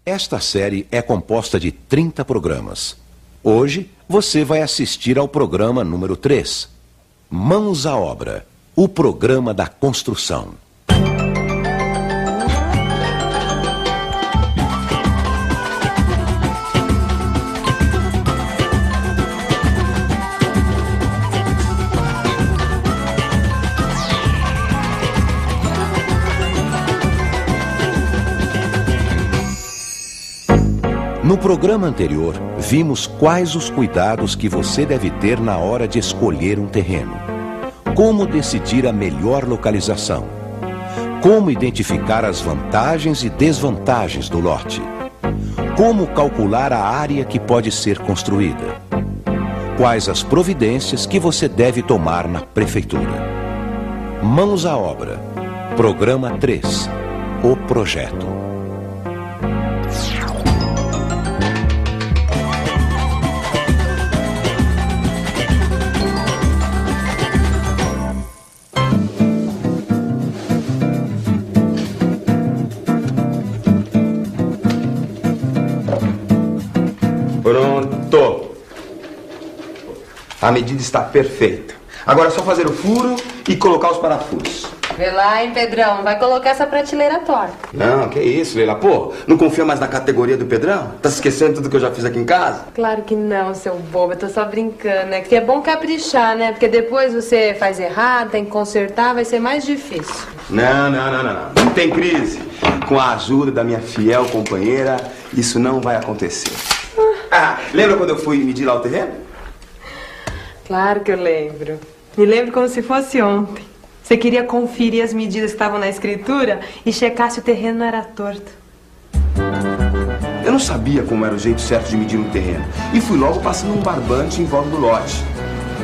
Esta série é composta de 30 programas. Hoje, você vai assistir ao programa número 3. Mãos à Obra, o programa da construção. No programa anterior, vimos quais os cuidados que você deve ter na hora de escolher um terreno. Como decidir a melhor localização. Como identificar as vantagens e desvantagens do lote. Como calcular a área que pode ser construída. Quais as providências que você deve tomar na prefeitura. Mãos à Obra. Programa 3. O projeto. Pronto. A medida está perfeita. Agora é só fazer o furo e colocar os parafusos. Vê lá, hein, Pedrão. Não vai colocar essa prateleira torta. Não, que isso, Leila. Pô, não confia mais na categoria do Pedrão? Tá se esquecendo tudo que eu já fiz aqui em casa? Claro que não, seu bobo. Eu tô só brincando, né? Que é bom caprichar, né? Porque depois você faz errado, tem que consertar, vai ser mais difícil. Não. Não tem crise. Com a ajuda da minha fiel companheira, isso não vai acontecer. Lembra quando eu fui medir lá o terreno? Claro que eu lembro. Me lembro como se fosse ontem. Você queria conferir as medidas que estavam na escritura e checar se o terreno não era torto. Eu não sabia como era o jeito certo de medir um terreno. E fui logo passando um barbante em volta do lote.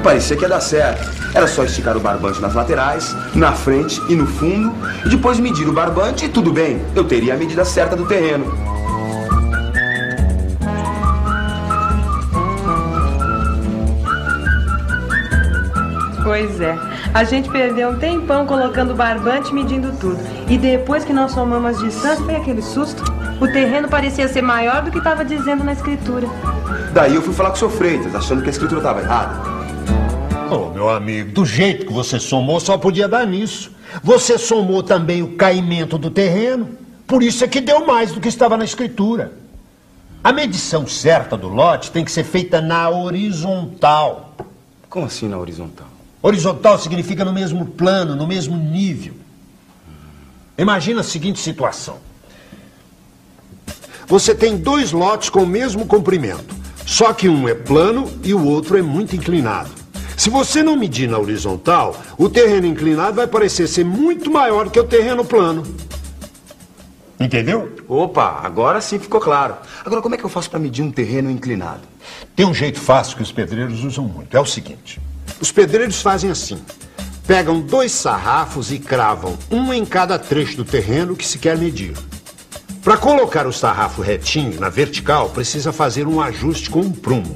Parecia que ia dar certo. Era só esticar o barbante nas laterais, na frente e no fundo. E depois medir o barbante e tudo bem. Eu teria a medida certa do terreno. Pois é. A gente perdeu um tempão colocando o barbante e medindo tudo. E depois que nós somamos as distâncias, foi aquele susto. O terreno parecia ser maior do que estava dizendo na escritura. Daí eu fui falar com o seu Freitas, achando que a escritura estava errada. Ô, meu amigo, do jeito que você somou, só podia dar nisso. Você somou também o caimento do terreno, por isso é que deu mais do que estava na escritura. A medição certa do lote tem que ser feita na horizontal. Como assim na horizontal? Horizontal significa no mesmo plano, no mesmo nível. Imagina a seguinte situação. Você tem dois lotes com o mesmo comprimento, só que um é plano e o outro é muito inclinado. Se você não medir na horizontal, o terreno inclinado vai parecer ser muito maior que o terreno plano. Entendeu? Opa, agora sim ficou claro. Agora, como é que eu faço para medir um terreno inclinado? Tem um jeito fácil que os pedreiros usam muito. É o seguinte. Os pedreiros fazem assim. Pegam dois sarrafos e cravam um em cada trecho do terreno que se quer medir. Para colocar o sarrafo retinho na vertical, precisa fazer um ajuste com um prumo.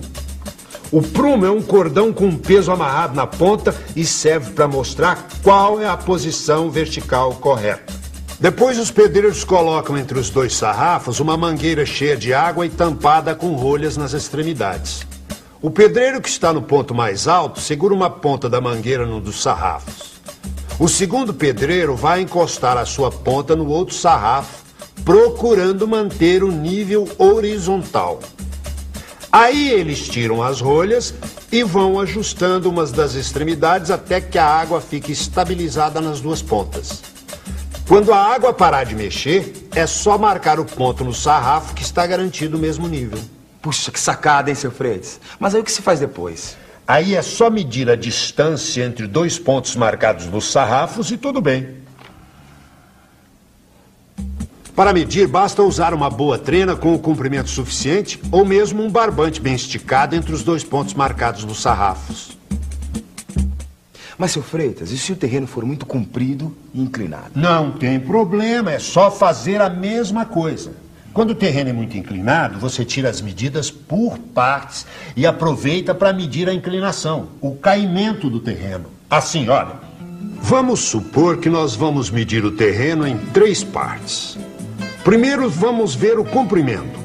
O prumo é um cordão com peso amarrado na ponta e serve para mostrar qual é a posição vertical correta. Depois os pedreiros colocam entre os dois sarrafos uma mangueira cheia de água e tampada com rolhas nas extremidades. O pedreiro que está no ponto mais alto segura uma ponta da mangueira num dos sarrafos. O segundo pedreiro vai encostar a sua ponta no outro sarrafo, procurando manter o nível horizontal. Aí eles tiram as rolhas e vão ajustando umas das extremidades até que a água fique estabilizada nas duas pontas. Quando a água parar de mexer, é só marcar o ponto no sarrafo que está garantido o mesmo nível. Puxa, que sacada, hein, seu Freitas? Mas aí o que se faz depois? Aí é só medir a distância entre dois pontos marcados nos sarrafos e tudo bem. Para medir, basta usar uma boa trena com o comprimento suficiente ou mesmo um barbante bem esticado entre os dois pontos marcados nos sarrafos. Mas, seu Freitas, e se o terreno for muito comprido e inclinado? Não tem problema, é só fazer a mesma coisa. Quando o terreno é muito inclinado, você tira as medidas por partes e aproveita para medir a inclinação, o caimento do terreno. Assim, olha, vamos supor que nós vamos medir o terreno em 3 partes. Primeiro vamos ver o comprimento.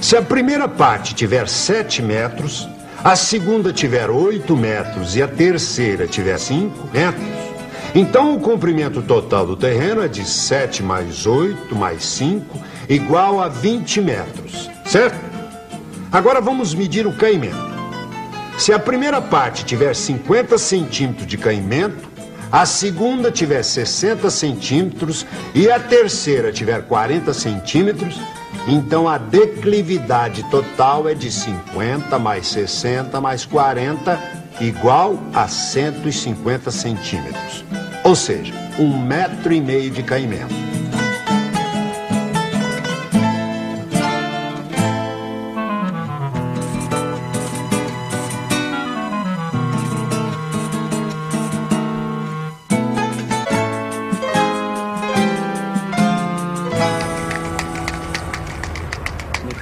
Se a primeira parte tiver 7 metros, a segunda tiver 8 metros e a terceira tiver 5 metros, então o comprimento total do terreno é de 7 mais 8 mais 5 igual a 20 metros, certo? Agora vamos medir o caimento. Se a primeira parte tiver 50 centímetros de caimento, a segunda tiver 60 centímetros e a terceira tiver 40 centímetros, então a declividade total é de 50 mais 60 mais 40 igual a 150 centímetros. Ou seja, 1,5 metro de caimento.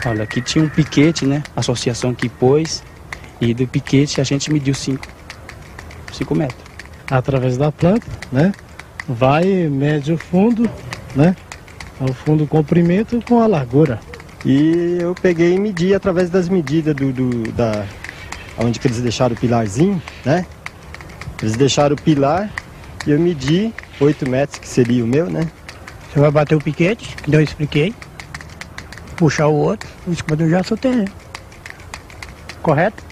Olha, aqui tinha um piquete, né? A associação que pôs. E do piquete a gente mediu 5 metros. Através da planta, né? Vai, mede o fundo, né? O fundo, o comprimento com a largura. E eu peguei e medi através das medidas onde que eles deixaram o pilarzinho, né? Eles deixaram o pilar e eu medi 8 metros, que seria o meu, né? Você vai bater o piquete, que eu expliquei. Puxar o outro, em cima do já seu terreno. Correto?